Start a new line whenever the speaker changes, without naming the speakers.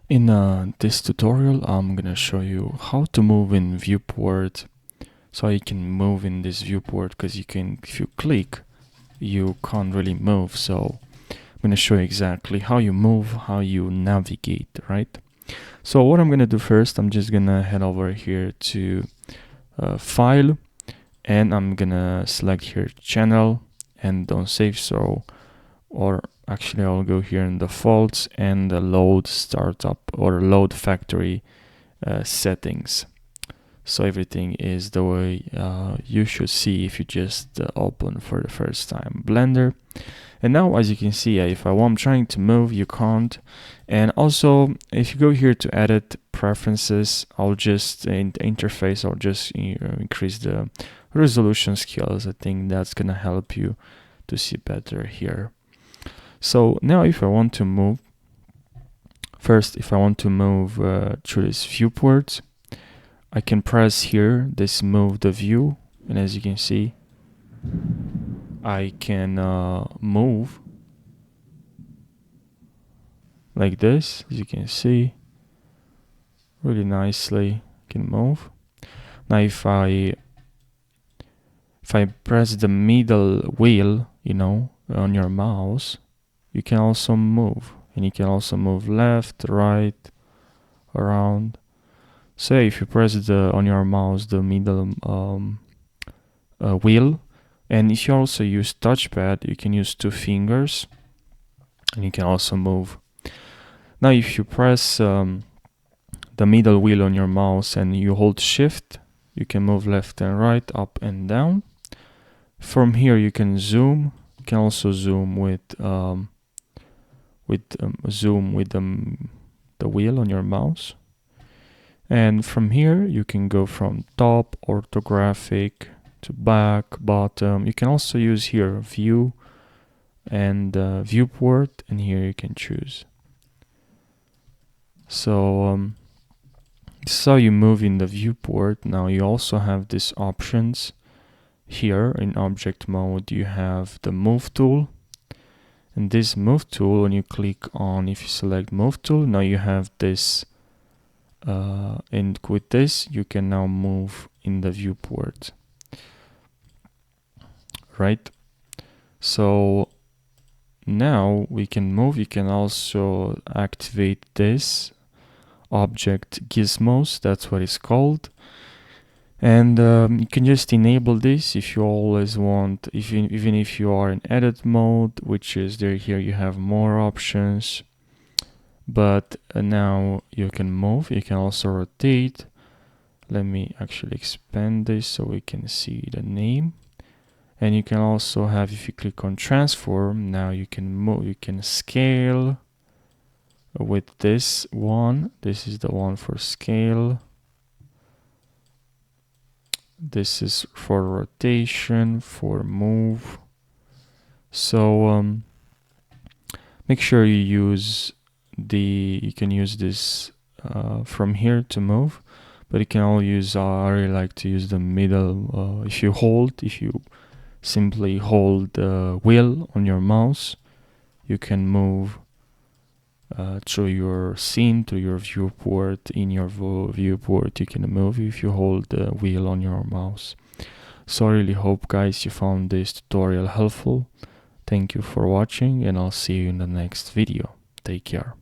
In this tutorial, I'm gonna show you how to move in Viewport. So you can move in this viewport because if you click, you can't really move. So I'm gonna show you exactly how you move, how you navigate, right? So what I'm gonna do first, I'm just gonna head over here to File, and I'm gonna select here Channel and don't save. Or actually I'll go here in defaults and the load startup or load factory settings. So everything is the way you should see if you just open for the first time Blender. And now, as you can see, if I'm trying to move, you can't. And also, if you go here to edit preferences, I'll just in the interface, I'll just increase the resolution scales. I think that's gonna help you to see better here. So now if I want to move, first if I want to move through this viewport, I can press here this move the view, and as you can see, I can move like this. As you can see, really nicely can move. Now if I press the middle wheel, on your mouse, you can also move, and you can also move left, right, around. Say if you press on your mouse the middle wheel, and if you also use touchpad, you can use 2 fingers, and you can also move. Now if you press the middle wheel on your mouse and you hold shift, you can move left and right, up and down. From here you can zoom. You can also zoom with the wheel on your mouse. And from here you can go from top, orthographic, to back, bottom. You can also use here view and viewport, and here you can choose. So this is how you move in the viewport. Now you also have these options here. In object mode you have the move tool, and this move tool, when you click on, if you select move tool, now you have this, and with this you can now move in the viewport, right? So now we can move. You can also activate this object gizmos, that's what it's called, and you can just enable this if you always want, even if you are in edit mode, which is here you have more options. But now you can move. You can also rotate. Let me actually expand this so we can see the name. And you can also have, if you click on transform, now you can move, you can scale with this one. This is the one for scale. This is for rotation, for move. So make sure you can use this from here to move, but you can all use, I really like to use the middle. If you simply hold the wheel on your mouse, you can move through your scene, to your viewport. In your viewport you can move if you hold the wheel on your mouse. So I really hope, guys, you found this tutorial helpful. Thank you for watching, and I'll see you in the next video. Take care.